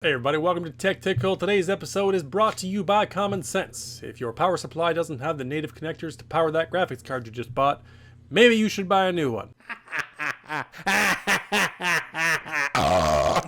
Hey everybody, welcome to Tech Tickle. Today's episode is brought to you by Common Sense. If your power supply doesn't have the native connectors to power that graphics card you just bought, maybe you should buy a new one.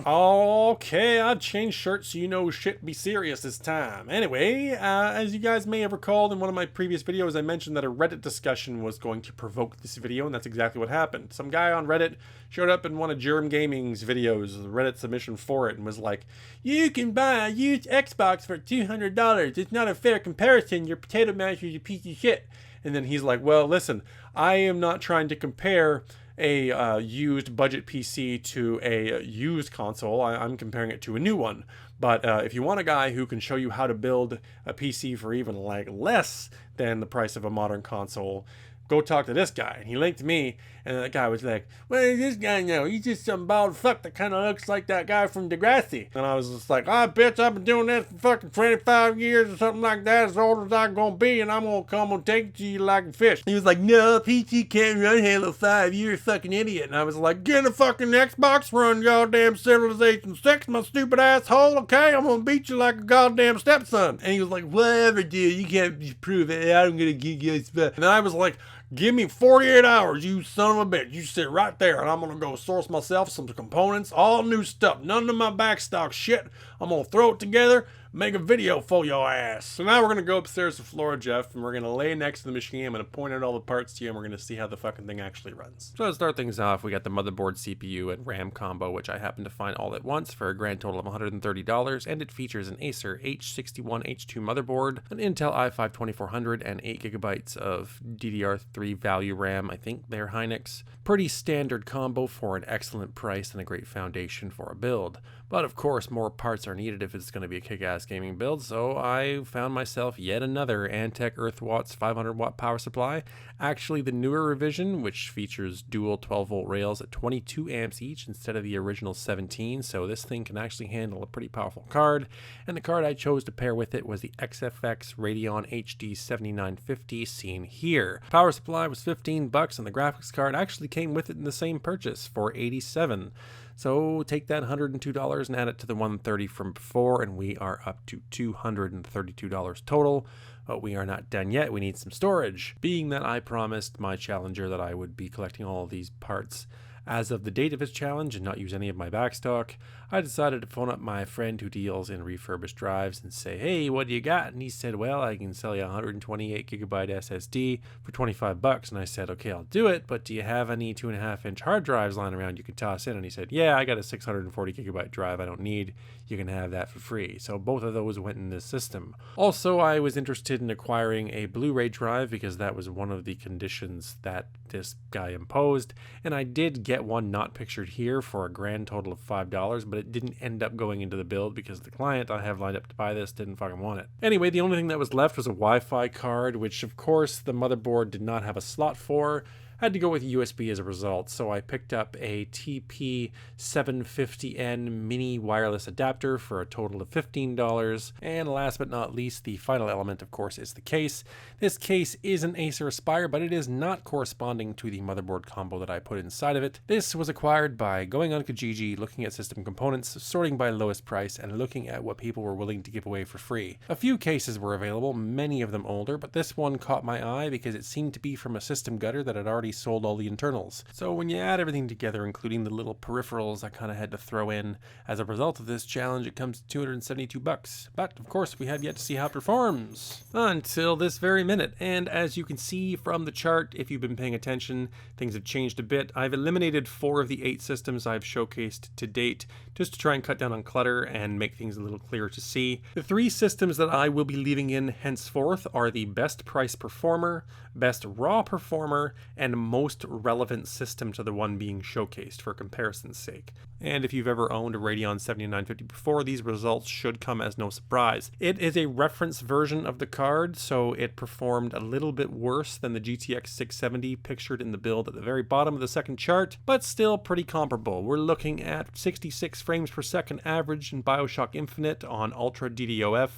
Okay, I've changed shirts so you know shit be serious this time. Anyway, as you guys may have recalled in one of my previous videos, I mentioned that a Reddit discussion was going to provoke this video, and that's exactly what happened. Some guy on Reddit showed up in one of Germ Gaming's videos, the Reddit submission for it, and was like, "You can buy a used Xbox for $200. It's not a fair comparison. Your Potato Master's a piece of shit." And then he's like, "Well, listen, I am not trying to compare a used budget PC to a used console. I'm comparing it to a new one. But if you want a guy who can show you how to build a PC for even like less than the price of a modern console, go talk to this guy." And he linked me, and that guy was like, "What does this guy know? He's just some bald fuck that kind of looks like that guy from Degrassi." And I was just like, bitch, I've been doing this for fucking 25 years or something like that, as old as I'm gonna be, and I'm gonna come and take it to you like a fish. He was like, "No, PC can't run Halo 5, you're a fucking idiot." And I was like, "Get a fucking Xbox, run goddamn Civilization 6, my stupid asshole, okay? I'm gonna beat you like a goddamn stepson." And he was like, "Whatever, dude, you can't prove it, I'm gonna give you stuff." And I was like, "Give me 48 hours, you son of a bitch. You sit right there, and I'm going to go source myself some components, all new stuff, none of my backstock shit. I'm going to throw it together, make a video for your ass." So now we're going to go upstairs to Flora Jeff, and we're going to lay next to the machine. I'm going to point out all the parts to you, and we're going to see how the fucking thing actually runs. So to start things off, we got the motherboard, CPU, and RAM combo, which I happened to find all at once for a grand total of $130, and it features an Acer H61H2 motherboard, an Intel i5-2400, and 8GB of DDR3 value RAM. I think they're Hynix. Pretty standard combo for an excellent price and a great foundation for a build. But of course, more parts are needed if it's going to be a kick-ass gaming build, so I found myself yet another Antec EarthWatts 500-watt power supply. Actually, the newer revision, which features dual 12-volt rails at 22 amps each instead of the original 17, so this thing can actually handle a pretty powerful card. And the card I chose to pair with it was the XFX Radeon HD 7950 seen here. Power supply was $15, and the graphics card actually came with it in the same purchase for $87. So take that $102 and add it to the $130 from before, and we are up to $232 total. But we are not done yet. We need some storage. Being that I promised my challenger that I would be collecting all of these parts as of the date of his challenge and not use any of my backstock, I decided to phone up my friend who deals in refurbished drives and say, "Hey, what do you got?" And he said, "Well, I can sell you a 128GB SSD for $25. And I said, "Okay, I'll do it, but do you have any 2.5-inch hard drives lying around you could toss in?" And he said, "Yeah, I got a 640GB drive I don't need. You can have that for free." So both of those went in this system. Also, I was interested in acquiring a Blu-ray drive because that was one of the conditions that this guy imposed, and I did get one not pictured here for a grand total of $5, but it didn't end up going into the build because the client I have lined up to buy this didn't fucking want it. Anyway, the only thing that was left was a Wi-Fi card, which of course the motherboard did not have a slot for. I had to go with USB as a result, so I picked up a TP750N mini wireless adapter for a total of $15. And last but not least, the final element, of course, is the case. This case is an Acer Aspire, but it is not corresponding to the motherboard combo that I put inside of it. This was acquired by going on Kijiji, looking at system components, sorting by lowest price, and looking at what people were willing to give away for free. A few cases were available, many of them older, but this one caught my eye because it seemed to be from a system gutter that had already sold all the internals. So when you add everything together, including the little peripherals I kind of had to throw in as a result of this challenge, it comes to $272. But of course, we have yet to see how it performs until this very minute. And as you can see from the chart, if you've been paying attention, things have changed a bit. I've eliminated 4 of the 8 systems I've showcased to date just to try and cut down on clutter and make things a little clearer to see. The 3 systems that I will be leaving in henceforth are the best price performer, best raw performer, and most relevant system to the one being showcased for comparison's sake. And if you've ever owned a Radeon 7950 before, these results should come as no surprise. It is a reference version of the card, so it performed a little bit worse than the GTX 670 pictured in the build at the very bottom of the second chart, but still pretty comparable. We're looking at 66 frames per second average in BioShock Infinite on Ultra DDoF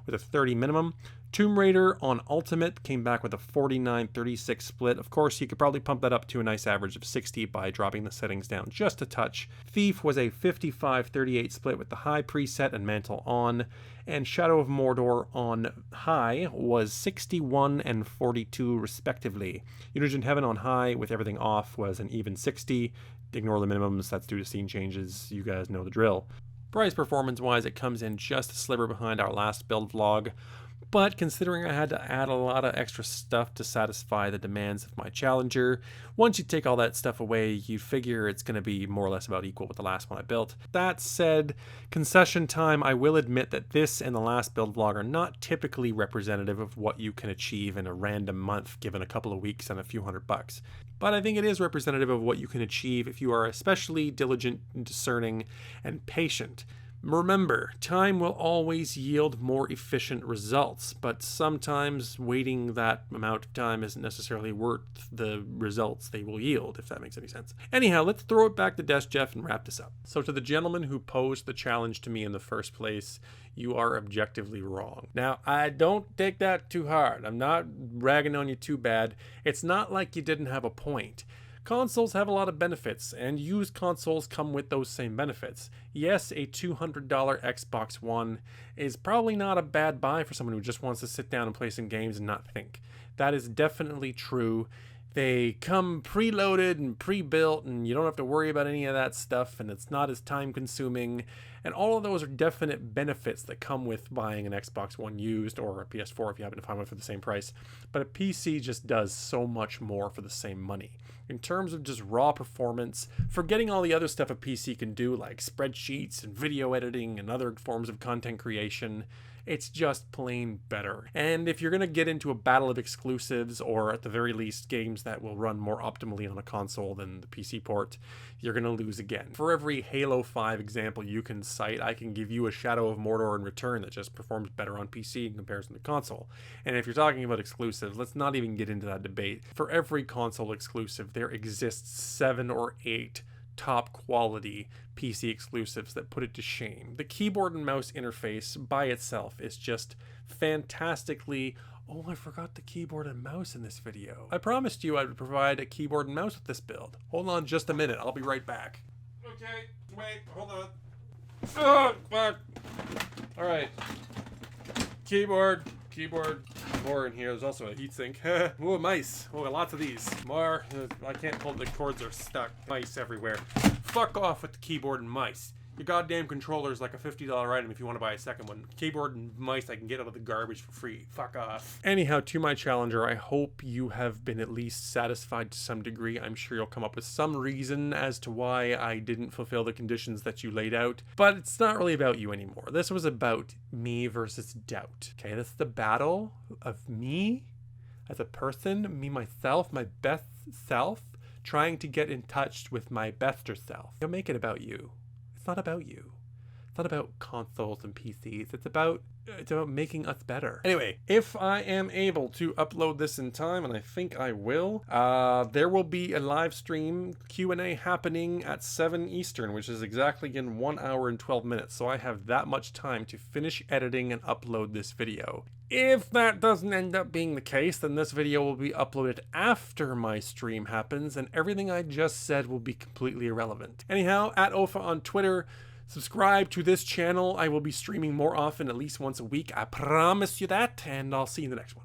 with a 30 minimum. Tomb Raider on Ultimate came back with a 49-36 split. Of course, you could probably pump that up to a nice average of 60 by dropping the settings down just a touch. Thief Chief was a 55-38 split with the high preset and mantle on, and Shadow of Mordor on high was 61 and 42 respectively. Unigent Heaven on high with everything off was an even 60. Ignore the minimums, that's due to scene changes, you guys know the drill. Price performance wise, it comes in just a sliver behind our last build vlog, but considering I had to add a lot of extra stuff to satisfy the demands of my challenger, once you take all that stuff away, you figure it's going to be more or less about equal with the last one I built. That said, concession time, I will admit that this and the last build vlog are not typically representative of what you can achieve in a random month given a couple of weeks and a few $100. But I think it is representative of what you can achieve if you are especially diligent, discerning, and patient. Remember, time will always yield more efficient results, but sometimes waiting that amount of time isn't necessarily worth the results they will yield, if that makes any sense. Anyhow, let's throw it back to Desk Jeff and wrap this up. So to the gentleman who posed the challenge to me in the first place, you are objectively wrong. Now, I don't take that too hard. I'm not ragging on you too bad. It's not like you didn't have a point. Consoles have a lot of benefits, and used consoles come with those same benefits. Yes, a $200 Xbox One is probably not a bad buy for someone who just wants to sit down and play some games and not think. That is definitely true. They come preloaded and pre-built, and you don't have to worry about any of that stuff, and it's not as time-consuming. And all of those are definite benefits that come with buying an Xbox One used, or a PS4 if you happen to find one for the same price. But a PC just does so much more for the same money. In terms of just raw performance, forgetting all the other stuff a PC can do, like spreadsheets and video editing and other forms of content creation, it's just plain better. And if you're going to get into a battle of exclusives, or at the very least games that will run more optimally on a console than the PC port, you're going to lose again. For every Halo 5 example you can cite, I can give you a Shadow of Mordor in return that just performs better on PC in comparison to console. And if you're talking about exclusives, let's not even get into that debate. For every console exclusive, there exists 7 or 8 top quality PC exclusives that put it to shame. The keyboard and mouse interface by itself is just fantastically... Oh, I forgot the keyboard and mouse in this video. I promised you I would provide a keyboard and mouse with this build. Hold on just a minute, I'll be right back. Okay, wait, hold on. Oh, fuck. Alright. Keyboard. More in here. There's also a heatsink. Ooh, mice. Oh, lots of these. More. I can't pull, the cords are stuck. Mice everywhere. Fuck off with the keyboard and mice. Your goddamn controller is like a $50 item if you want to buy a second one. Keyboard and mice I can get out of the garbage for free. Fuck off. Anyhow, to my challenger, I hope you have been at least satisfied to some degree. I'm sure you'll come up with some reason as to why I didn't fulfill the conditions that you laid out. But it's not really about you anymore. This was about me versus doubt. Okay, this is the battle of me as a person, me, myself, my best self, trying to get in touch with my bester self. You'll make it about you. It's not about you. It's not about consoles and PCs. It's about making us better. Anyway, if I am able to upload this in time, and I think I will, there will be a live stream Q&A happening at 7 Eastern, which is exactly in 1 hour and 12 minutes. So I have that much time to finish editing and upload this video. If that doesn't end up being the case, then this video will be uploaded after my stream happens, and everything I just said will be completely irrelevant. Anyhow, at Ofa on Twitter, subscribe to this channel. I will be streaming more often, at least once a week. I promise you that, and I'll see you in the next one.